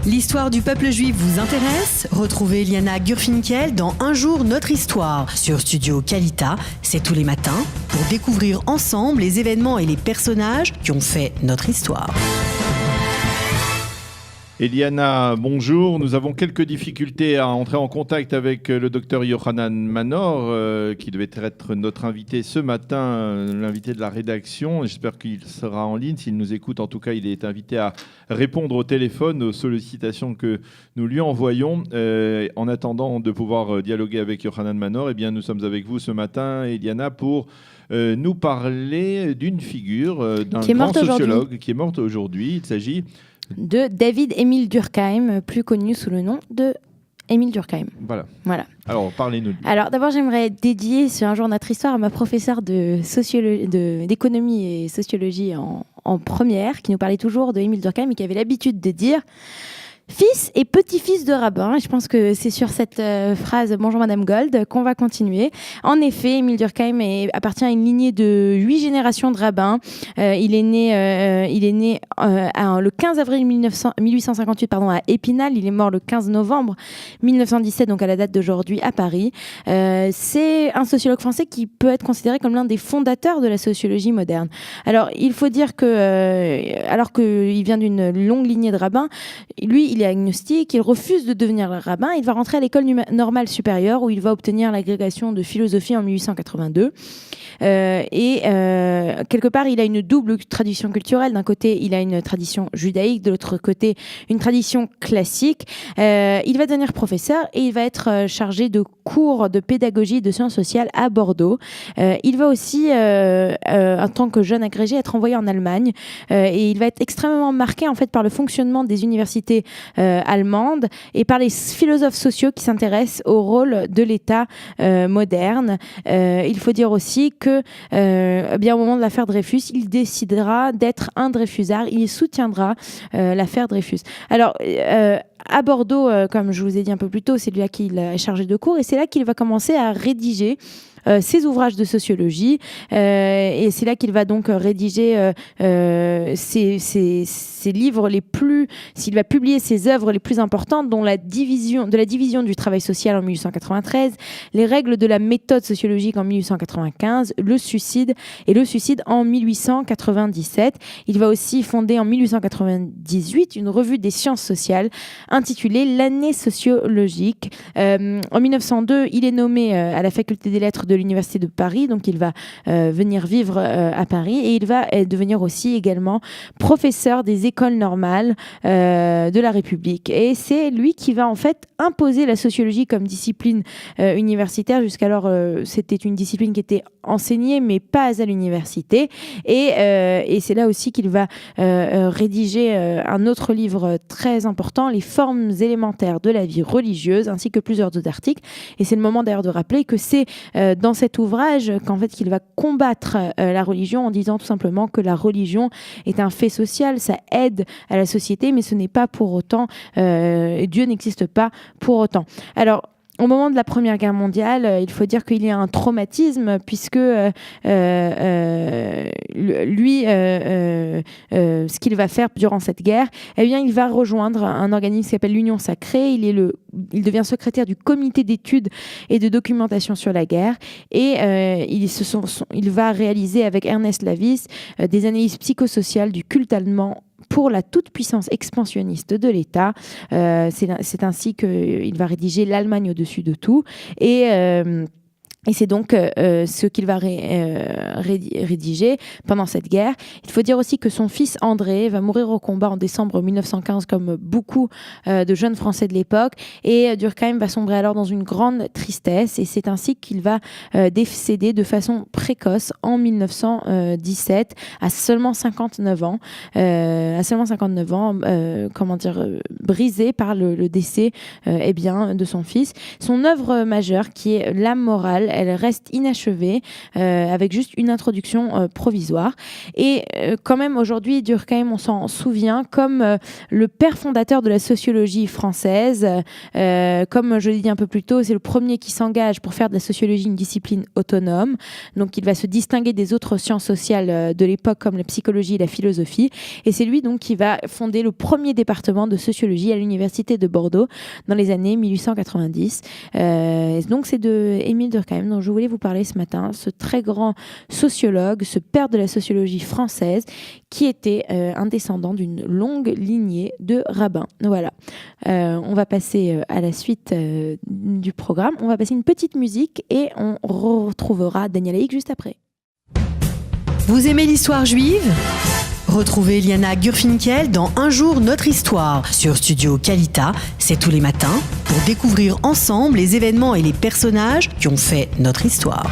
L'histoire du peuple juif vous intéresse ? Retrouvez Liana Gurfinkel dans Un jour notre histoire sur Studio Kalita. C'est tous les matins pour découvrir ensemble les événements et les personnages qui ont fait notre histoire. Eliana, bonjour. Nous avons quelques difficultés à entrer en contact avec le docteur Yohanan Manor, qui devait être notre invité ce matin, l'invité de la rédaction. J'espère qu'il sera en ligne. S'il nous écoute, en tout cas, il est invité à répondre au téléphone, aux sollicitations que nous lui envoyons. En attendant de pouvoir dialoguer avec Yohanan Manor, eh bien, nous sommes avec vous ce matin, Eliana, pour nous parler d'une figure, d'un grand sociologue qui est morte aujourd'hui. Il s'agit de David Émile Durkheim, plus connu sous le nom de Émile Durkheim. Voilà. Alors, parlez-nous. Alors, d'abord, j'aimerais dédier ce Un jour notre histoire à ma professeure d'économie et sociologie en première, qui nous parlait toujours de Émile Durkheim et qui avait l'habitude de dire fils et petit-fils de rabbin. Et je pense que c'est sur cette phrase « Bonjour Madame Gold » qu'on va continuer. En effet, Émile Durkheim appartient à une lignée de 8 générations de rabbins. Il est né le 15 avril 1858 à Épinal. Il est mort le 15 novembre 1917, donc à la date d'aujourd'hui, à Paris. C'est un sociologue français qui peut être considéré comme l'un des fondateurs de la sociologie moderne. Alors, il faut dire que, alors qu'il vient d'une longue lignée de rabbins, lui, il est agnostique, il refuse de devenir rabbin, il va rentrer à l'école normale supérieure où il va obtenir l'agrégation de philosophie en 1882. Quelque part, il a une double tradition culturelle. D'un côté, il a une tradition judaïque, de l'autre côté, une tradition classique. Il va devenir professeur et il va être chargé de cours de pédagogie et de sciences sociales à Bordeaux. Il va aussi, en tant que jeune agrégé, être envoyé en Allemagne et il va être extrêmement marqué en fait par le fonctionnement des universités allemandes et par les philosophes sociaux qui s'intéressent au rôle de l'État moderne. Il faut dire aussi que au moment de l'affaire Dreyfus, il décidera d'être un Dreyfusard, il soutiendra l'affaire Dreyfus. Alors, à Bordeaux, comme je vous ai dit un peu plus tôt, c'est là qu'il est chargé de cours et c'est là qu'il va commencer à rédiger ses ouvrages de sociologie et c'est là qu'il va donc rédiger ses livres les plus, s'il va publier ses œuvres les plus importantes, dont la division du travail social en 1893, les règles de la méthode sociologique en 1895, le suicide en 1897. Il va aussi fonder en 1898 une revue des sciences sociales intitulée L'année sociologique. En 1902, il est nommé à la faculté des lettres de l'Université de Paris, donc il va venir vivre à Paris et il va devenir aussi également professeur des écoles normales de la République. Et c'est lui qui va en fait imposer la sociologie comme discipline universitaire. Jusqu'alors, c'était une discipline qui était enseignée, mais pas à l'université. Et c'est là aussi qu'il va rédiger un autre livre très important, Les formes élémentaires de la vie religieuse, ainsi que plusieurs autres articles. Et c'est le moment d'ailleurs de rappeler que c'est dans cet ouvrage qu'en fait qu'il va combattre la religion en disant tout simplement que la religion est un fait social, ça aide à la société, mais ce n'est pas pour autant, Dieu n'existe pas pour autant. Alors, au moment de la Première Guerre mondiale, il faut dire qu'il y a un traumatisme puisque ce qu'il va faire durant cette guerre, eh bien, il va rejoindre un organisme qui s'appelle l'Union Sacrée. Il devient secrétaire du comité d'études et de documentation sur la guerre et il va réaliser avec Ernest Lavis des analyses psychosociales du culte allemand pour la toute-puissance expansionniste de l'État. C'est ainsi qu'il va rédiger L'Allemagne au-dessus de tout. Et c'est donc ce qu'il va rédiger pendant cette guerre. Il faut dire aussi que son fils André va mourir au combat en décembre 1915, comme beaucoup de jeunes Français de l'époque. Et Durkheim va sombrer alors dans une grande tristesse. Et c'est ainsi qu'il va décéder de façon précoce en 1917, à seulement 59 ans. Brisé par le décès de son fils. Son œuvre majeure, qui est L'âme morale, elle reste inachevée avec juste une introduction provisoire. Et quand même aujourd'hui, Durkheim, on s'en souvient comme le père fondateur de la sociologie française. Comme je l'ai dit un peu plus tôt, c'est le premier qui s'engage pour faire de la sociologie une discipline autonome. Donc il va se distinguer des autres sciences sociales de l'époque comme la psychologie et la philosophie. Et c'est lui donc qui va fonder le premier département de sociologie sociologie à l'université de Bordeaux dans les années 1890. Donc c'est de Émile Durkheim dont je voulais vous parler ce matin, ce très grand sociologue, ce père de la sociologie française qui était un descendant d'une longue lignée de rabbins. Voilà. On va passer à la suite du programme. On va passer une petite musique et on retrouvera Daniel Haïk juste après. Vous aimez l'histoire juive ? Retrouvez Liana Gurfinkel dans Un jour notre histoire sur Studio Kalita, c'est tous les matins, pour découvrir ensemble les événements et les personnages qui ont fait notre histoire.